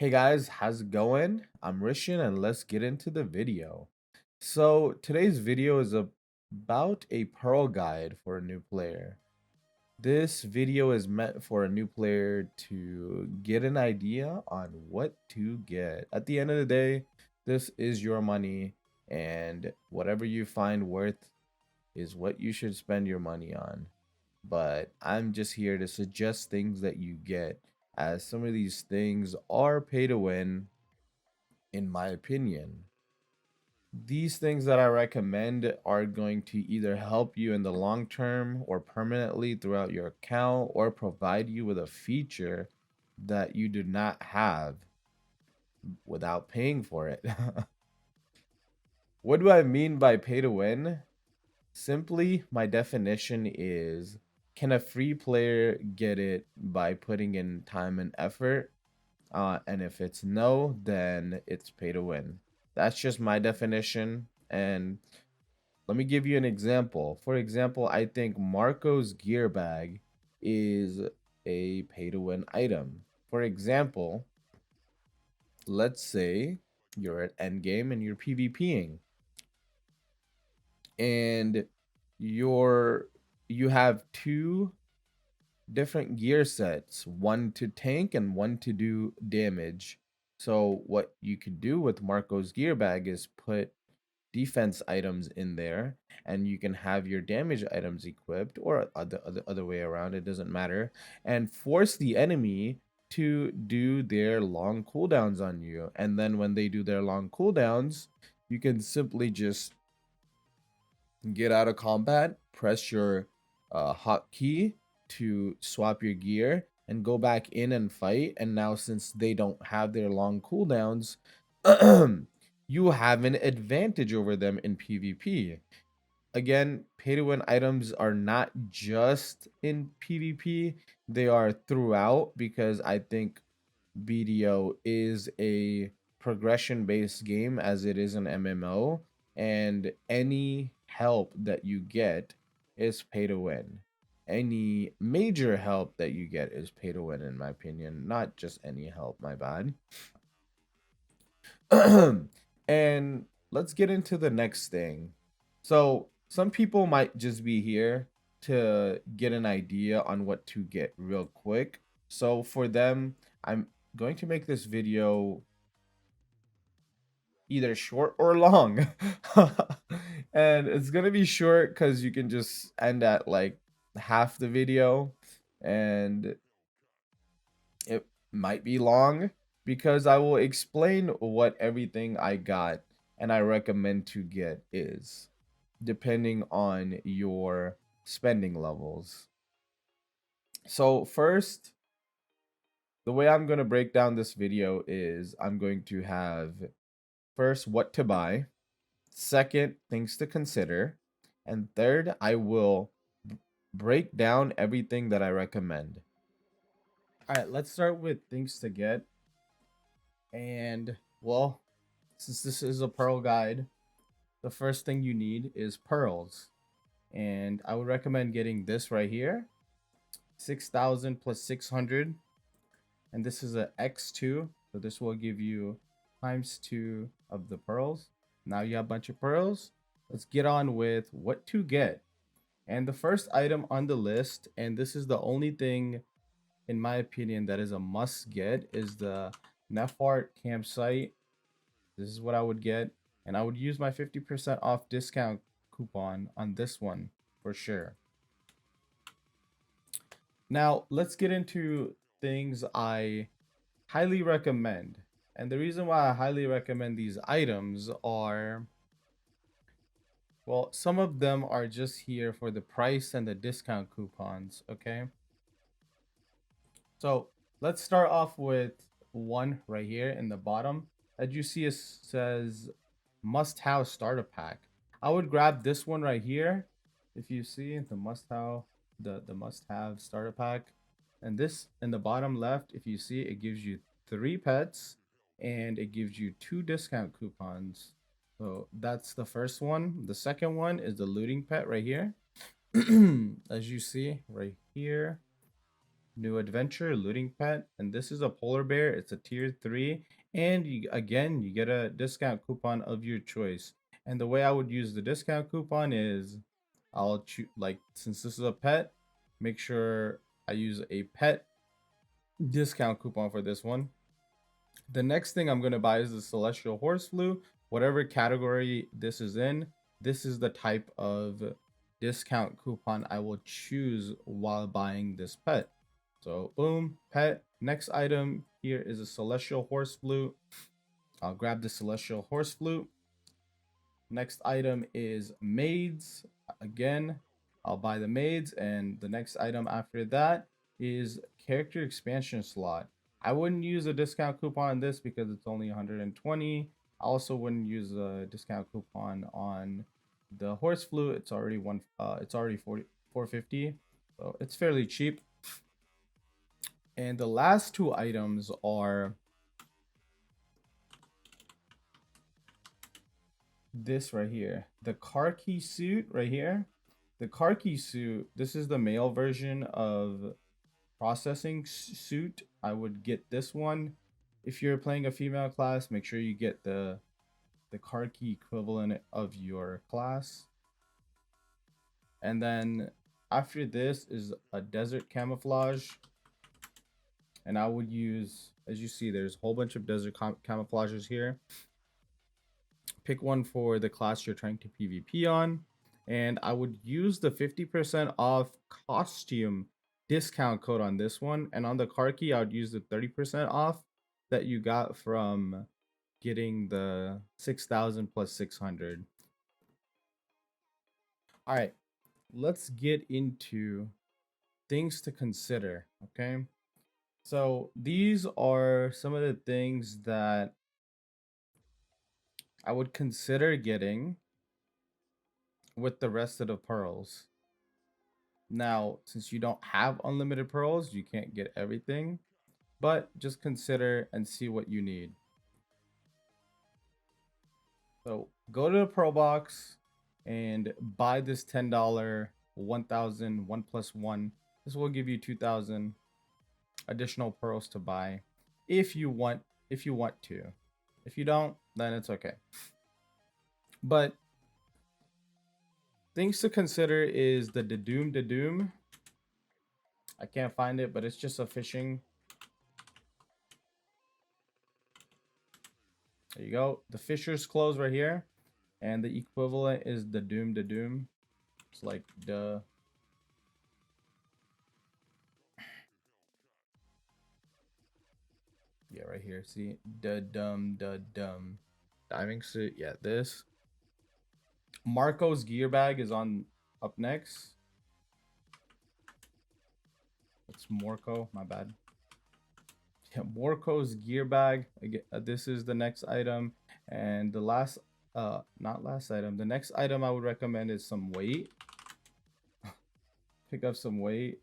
Hey guys, how's it going? I'm Rishan and let's get into the video. So today's video is about a Pearl guide for a new player. This video is meant for a new player to get an idea on what to get. At the end of the day, this is your money and whatever you find worth is what you should spend your money on. But I'm just here to suggest things that you get, as some of these things are pay to win, in my opinion. These things that I recommend are going to either help you in the long term or permanently throughout your account or provide you with a feature that you do not have without paying for it. What do I mean by pay to win? Simply, my definition is, can a free player get it by putting in time and effort? And if it's no, then it's pay to win. That's just my definition. And let me give you an example. For example, I think Marco's gear bag is a pay to win item. For example, let's say you're at endgame and you're PvPing and you have two different gear sets, one to tank and one to do damage. So what you could do with Marco's gear bag is put defense items in there, and you can have your damage items equipped, or other way around, it doesn't matter, and force the enemy to do their long cooldowns on you. And then when they do their long cooldowns, you can simply just get out of combat, press your hotkey to swap your gear, and go back in and fight. And now, since they don't have their long cooldowns, you have an advantage over them in PvP. Again, pay to win items are not just in PvP, they are throughout, because I think BDO is a progression based game as it is an MMO, and any help that you get is pay to win. Any major help that you get is pay to win, in my opinion, not just any help, my bad. And let's get into the next thing. So, some people might just be here to get an idea on what to get real quick. So, for them, I'm going to make this video either short or long. And it's going to be short because you can just end at like half the video, and it might be long because I will explain what everything I got and I recommend to get is, depending on your spending levels. So first, the way I'm going to break down this video is I'm going to have first what to buy, second things to consider, and third I will break down everything that I recommend. All right, let's start with things to get. And well, since this is a pearl guide, the first thing you need is pearls. And I would recommend getting this right here, 6,000 plus 600. And this is a X2. So this will give you times 2 of the pearls. Now you have a bunch of pearls. Let's get on with what to get. And the first item on the list, and this is the only thing in my opinion that is a must get, is the Nefart campsite. This is what I would get, and I would use my 50% off discount coupon on this one for sure. Now let's get into things I highly recommend. And the reason why I highly recommend these items are, well, some of them are just here for the price and the discount coupons, okay? So let's start off with one right here in the bottom. As you see, it says must-have starter pack. I would grab this one right here. If you see the must-have, the must-have starter pack, and this in the bottom left, if you see, it gives you 3 pets and it gives you 2 discount coupons. So that's the first one. The second one is the looting pet right here. As you see right here, New adventure, looting pet, and this is a polar bear. It's a tier 3, and again you get a discount coupon of your choice. And the way I would use the discount coupon is I'll choose, like, since this is a pet, make sure I use a pet discount coupon for this one. The next thing I'm going to buy is the Celestial Horse Flu. Whatever category this is in, this is the type of discount coupon I will choose while buying this pet. So boom, pet. Next item here is a Celestial Horse Flute. I'll grab the Celestial Horse Flute. Next item is maids. Again, I'll buy the maids. And the next item after that is character expansion slot. I wouldn't use a discount coupon on this because it's only 120. I also wouldn't use a discount coupon on the horse flute. It's already it's already 450. So it's fairly cheap. And the last two items are this right here, the car key suit right here. The car key suit, this is the male version of processing suit. I would get this one. If you're playing a female class, make sure you get the car key equivalent of your class. And then after this is a desert camouflage, and I would use, as you see, there's a whole bunch of desert camouflages here. Pick one for the class you're trying to PvP on, and I would use the 50% off costume discount code on this one, and on the car key I would use the 30% off that you got from getting the 6,000 plus 600. All right, let's get into things to consider. Okay, so these are some of the things that I would consider getting with the rest of the pearls. Now, since you don't have unlimited pearls, you can't get everything, but just consider and see what you need. So go to the pearl box and buy this $10 1000 1 plus 1. This will give you 2000 additional pearls to buy if you want to. If you don't, then it's okay. But things to consider is the Doom. I can't find it, but it's just a fishing. There you go. The Fisher's clothes right here. And the equivalent is the Doom. It's like duh. Yeah, right here. See? Da dum. Diving suit. Yeah, this. Marco's gear bag is on up next. It's Morco, my bad. Yeah, Morco's gear bag. Again, this is the next item. And the last not last item. The next item I would recommend is some weight. Pick up some weight.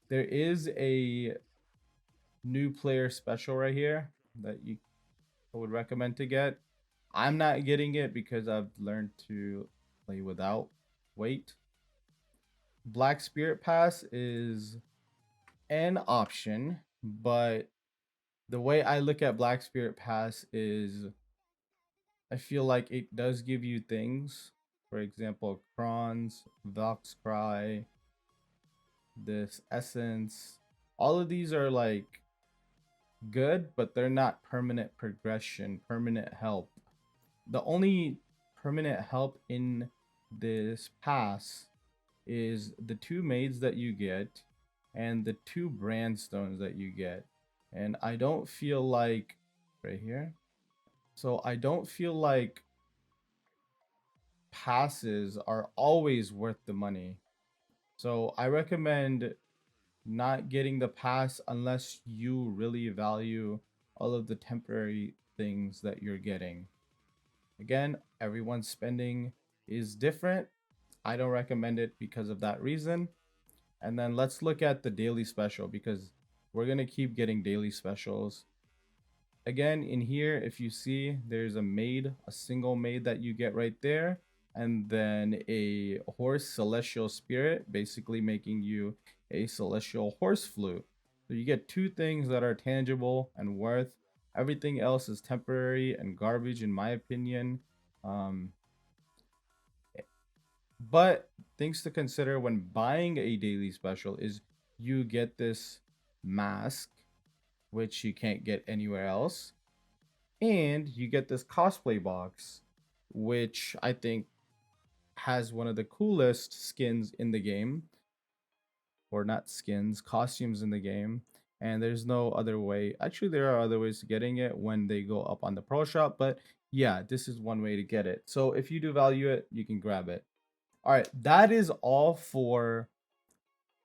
There is a new player special right here that I would recommend to get. I'm not getting it because I've learned to play without weight. Black Spirit Pass is an option, but the way I look at Black Spirit Pass is I feel like it does give you things. For example, Crons, Vox Cry, this Essence. All of these are like good, but they're not permanent progression, permanent help. The only permanent help in this pass is the 2 maids that you get and the 2 brand stones that you get. And I don't feel like right here. So I don't feel like passes are always worth the money. So I recommend not getting the pass unless you really value all of the temporary things that you're getting. Again, everyone's spending is different. I don't recommend it because of that reason. And then let's look at the daily special because we're going to keep getting daily specials. Again, in here, if you see, there's a maid, a single maid that you get right there. and then a horse celestial spirit, basically making you a celestial horse flute. So you get two things that are tangible and worth. Everything else is temporary and garbage, in my opinion. Um, but things to consider when buying a daily special is you get this mask, which you can't get anywhere else, and you get this cosplay box, which I think has one of the coolest skins in the game, or not skins, costumes in the game. And there's no other way. Actually, there are other ways to getting it when they go up on the pro shop, but yeah, this is one way to get it. So if you do value it, you can grab it. All right, that is all for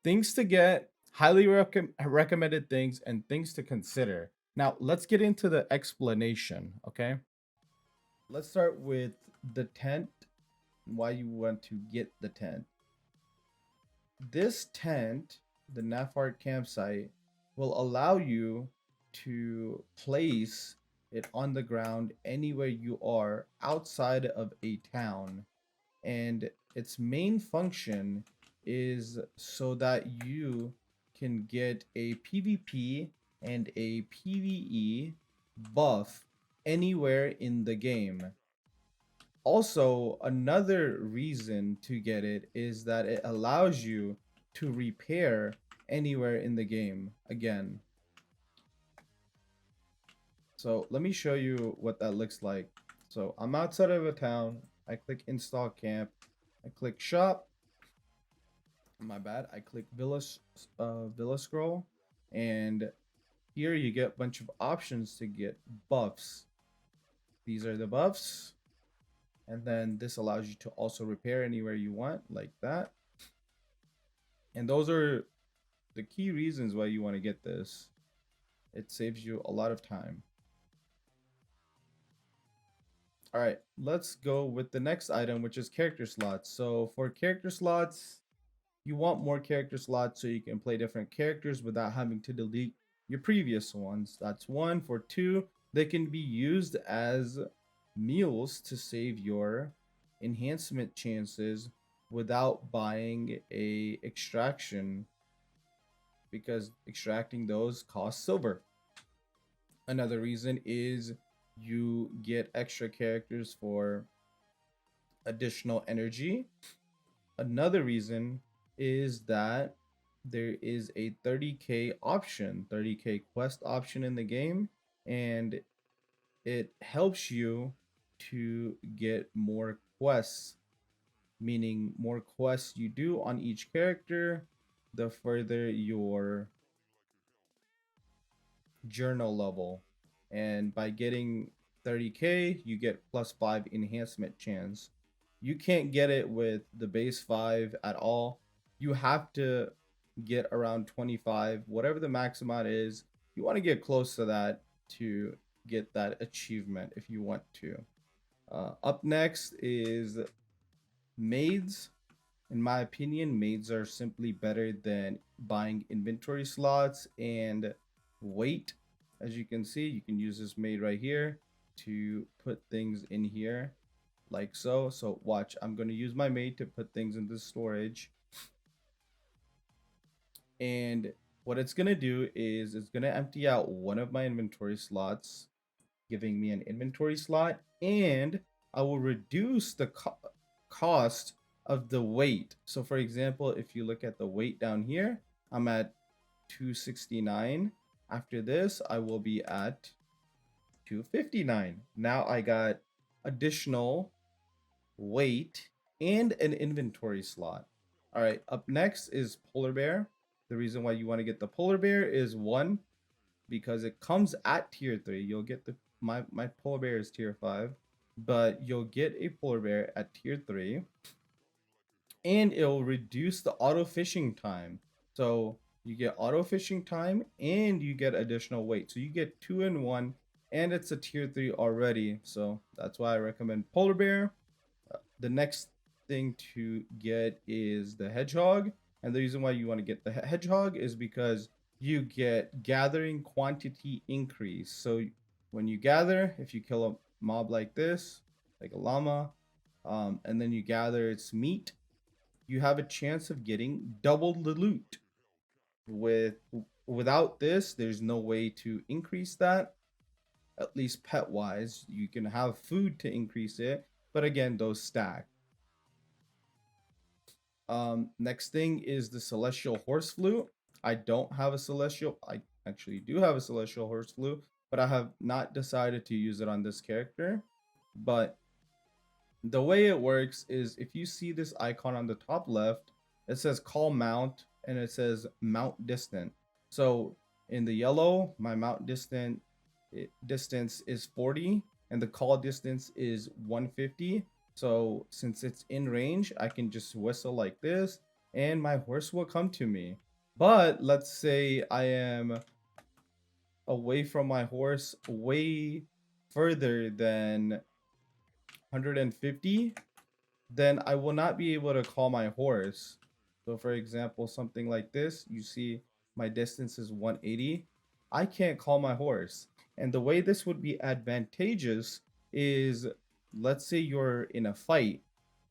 things to get, highly recommended things, and things to consider. Now, let's get into the explanation, okay? Let's start with the tent, why you want to get the tent. This tent, the Nafart campsite, will allow you to place it on the ground anywhere you are outside of a town. And its main function is so that you can get a PvP and a PvE buff anywhere in the game. Also, another reason to get it is that it allows you to repair anywhere in the game again. So let me show you what that looks like. So I'm outside of a town. I click install camp. I click shop. My bad. I click Villa scroll, and here you get a bunch of options to get buffs. These are the buffs, and then this allows you to also repair anywhere you want, like that. And those are the key reasons why you want to get this. It saves you a lot of time. All right, let's go with the next item, which is character slots. So for character slots, you want more character slots so you can play different characters without having to delete your previous ones. That's one. For two, they can be used as meals to save your enhancement chances without buying a extraction, because extracting those costs silver. Another reason is you get extra characters for additional energy. Another reason is that there is a 30k option, 30k quest option in the game, and it helps you to get more quests, meaning more quests you do on each character, the further your journal level. And by getting 30k, you get +5 enhancement chance. You can't get it with the base 5 at all. You have to get around 25, whatever the max amount is. You want to get close to that to get that achievement if you want to. Up next is maids. In my opinion, maids are simply better than buying inventory slots and weight. As you can see, you can use this maid right here to put things in here like so. So watch, I'm going to use my maid to put things into storage. And what it's going to do is it's going to empty out one of my inventory slots, giving me an inventory slot, and I will reduce the cost of the weight. So for example, if you look at the weight down here, I'm at 269. After this, I will be at 259. Now I got additional weight and an inventory slot. All right, up next is polar bear. The reason why you want to get the polar bear is one, because it comes at tier 3. You'll get the my polar bear is tier 5, but you'll get a polar bear at tier 3, and it'll reduce the auto fishing time. So you get auto fishing time and you get additional weight. So you get 2 in 1, and it's a tier 3 already. So that's why I recommend polar bear. The next thing to get is the hedgehog. And the reason why you want to get the hedgehog is because you get gathering quantity increase. So when you gather, if you kill a mob like this, like a llama, and then you gather its meat, you have a chance of getting double the loot. Without this, there's no way to increase that, at least pet wise. You can have food to increase it, but again, those stack. Next thing is the celestial horse flute. I don't have a celestial. I actually do have a celestial horse flute, but I have not decided to use it on this character. But the way it works is if you see this icon on the top left, it says call mount and it says mount distant. So in the yellow, my mount distance is 40 and the call distance is 150. So since it's in range, I can just whistle like this and my horse will come to me. But let's say I am away from my horse way further than 150, then I will not be able to call my horse. So for example, something like this, you see my distance is 180. I can't call my horse. And the way this would be advantageous is, let's say you're in a fight,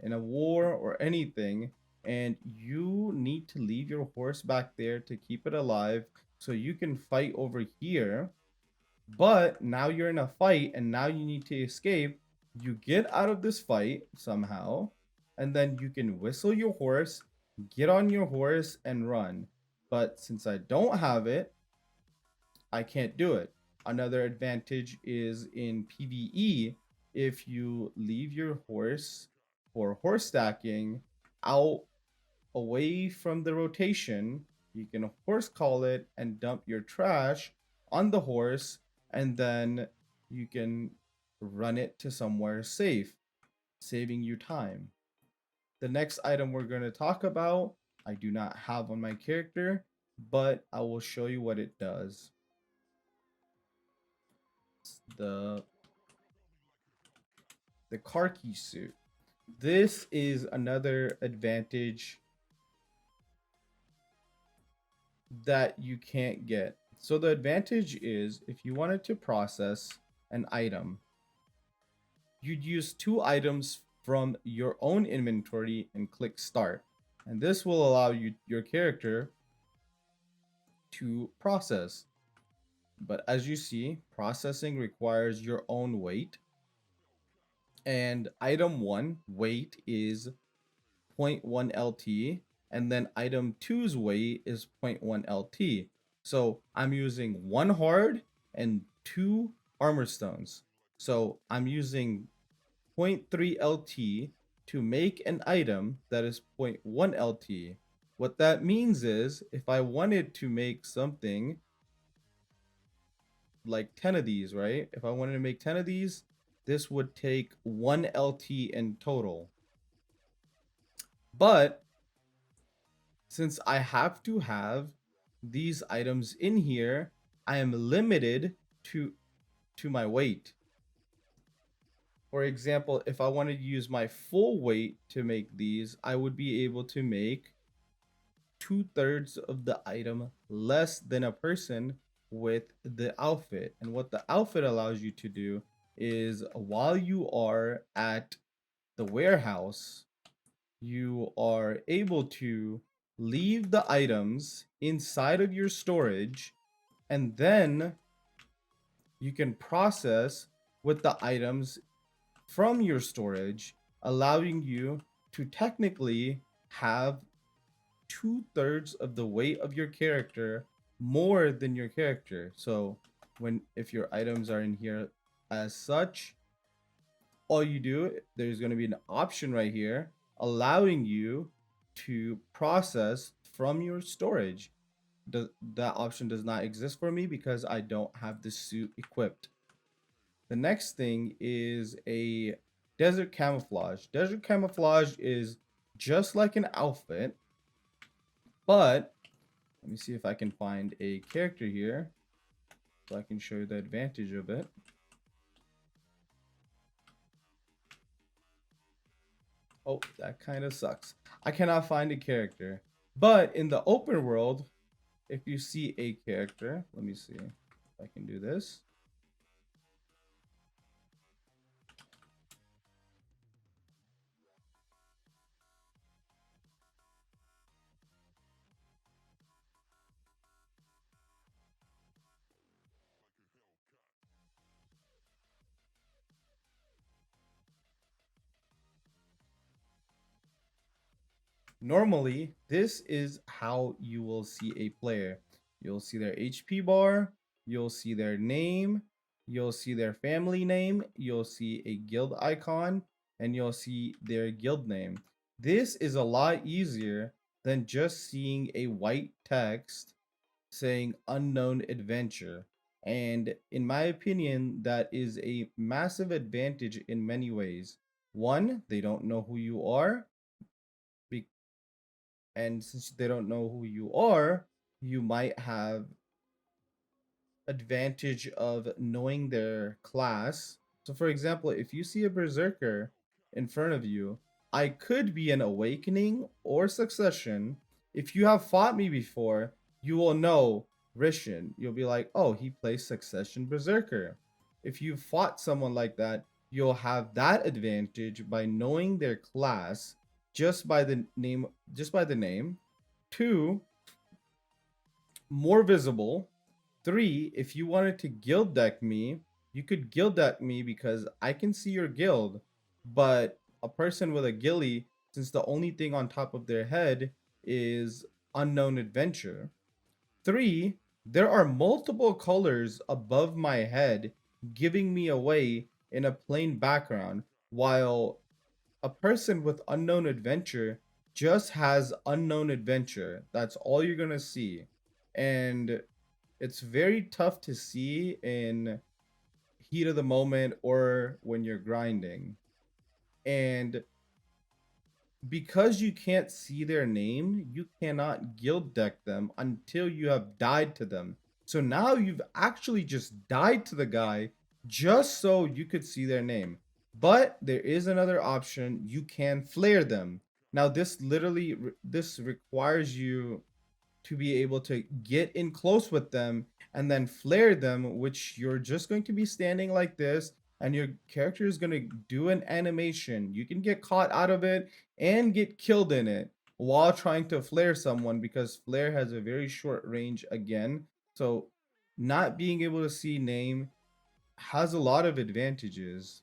in a war or anything, and you need to leave your horse back there to keep it alive so you can fight over here. But now you're in a fight and now you need to escape. You get out of this fight somehow, and then you can whistle your horse, get on your horse, and run. But since I don't have it, I can't do it. Another advantage is in PvE, if you leave your horse for horse stacking out away from the rotation, you can horse call it and dump your trash on the horse, and then you can run it to somewhere safe, saving you time. The next item we're going to talk about, I do not have on my character, but I will show you what it does. The the Karki suit. This is another advantage that you can't get. So the advantage is if you wanted to process an item, you'd use 2 items from your own inventory and click start. And this will allow your character to process. But as you see, processing requires your own weight. And item 1 weight is 0.1 LT, and then item 2's weight is 0.1 LT. So I'm using 1 hard and 2 armor stones. So I'm using 0.3 LT to make an item that is 0.1 LT. What that means is if I wanted to make something like 10 of these, right? If I wanted to make 10 of these, this would take 1 LT in total. But since I have to have these items in here, I am limited to my weight. For example, if I wanted to use my full weight to make these, I would be able to make 2/3 of the item less than a person with the outfit. And what the outfit allows you to do is while you are at the warehouse, you are able to leave the items inside of your storage, and then you can process with the items from your storage, allowing you to technically have 2/3 of the weight of your character more than your character. So if your items are in here as such, all you do, there's going to be an option right here allowing you to process from your storage. That option does not exist for me because I don't have the suit equipped. The next thing is a desert camouflage. Desert camouflage is just like an outfit, but let me see if I can find a character here so I can show you the advantage of it. Oh, that kind of sucks. I cannot find a character. But in the open world, if you see a character, let me see if I can do this. Normally, this is how you will see a player. You'll see their HP bar, you'll see their name, you'll see their family name, you'll see a guild icon, and you'll see their guild name. This is a lot easier than just seeing a white text saying unknown adventure. And in my opinion, that is a massive advantage in many ways. One, they don't know who you are, and since they don't know who you are, you might have advantage of knowing their class. So for example, if you see a berserker in front of you, I could be an awakening or succession. If you have fought me before, you will know Rishon. You'll be like, oh, he plays succession berserker. If you fought someone like that, you'll have that advantage by knowing their class just by the name. Two, more visible. Three, if you wanted to guild deck me, you could guild deck me because I can see your guild. But a person with a gilly, since the only thing on top of their head is unknown adventure. Three, there are multiple colors above my head giving me away in a plain background, while a person with unknown adventure just has unknown adventure. That's all you're going to see. And it's very tough to see in heat of the moment or when you're grinding. And because you can't see their name, you cannot guild deck them until you have died to them. So now you've actually just died to the guy just so you could see their name. But there is another option. You can flare them. Now this requires you to be able to get in close with them and then flare them, which you're just going to be standing like this, and your character is going to do an animation. You can get caught out of it and get killed in it while trying to flare someone, because flare has a very short range again. So not being able to see name has a lot of advantages.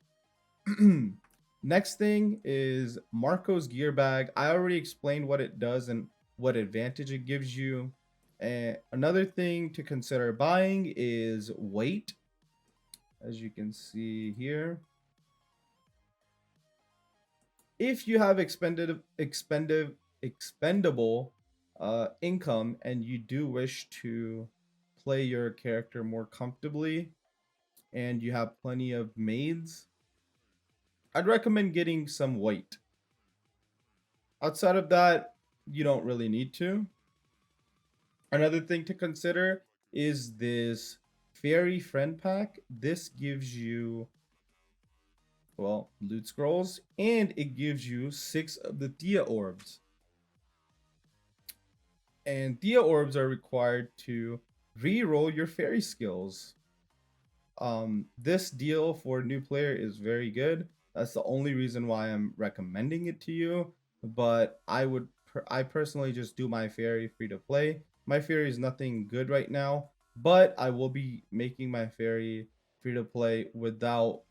Next thing is Marco's gear bag. I already explained what it does and what advantage it gives you. And another thing to consider buying is weight. As you can see here, if you have expendable income and you do wish to play your character more comfortably and you have plenty of maids, I'd recommend getting some weight. Outside of that, you don't really need to. Another thing to consider is this fairy friend pack. This gives you, well, loot scrolls, and it gives you 6 of the Thea orbs. And Thea orbs are required to re-roll your fairy skills. This deal for new player is very good. That's the only reason why I'm recommending it to you. But I personally just do my fairy free to play. My fairy is nothing good right now, but I will be making my fairy free to play without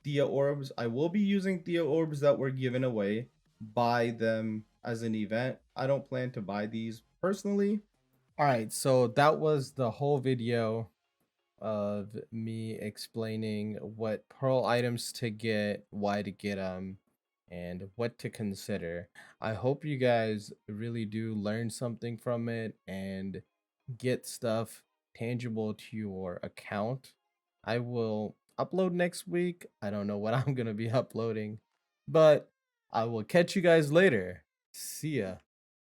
Thea orbs. I will be using Thea orbs that were given away. Buy them as an event. I don't plan to buy these personally. All right, so that was the whole video of me explaining what pearl items to get, why to get them, and what to consider. I hope you guys really do learn something from it and get stuff tangible to your account. I will upload next week. I don't know what I'm going to be uploading, but I will catch you guys later. See ya.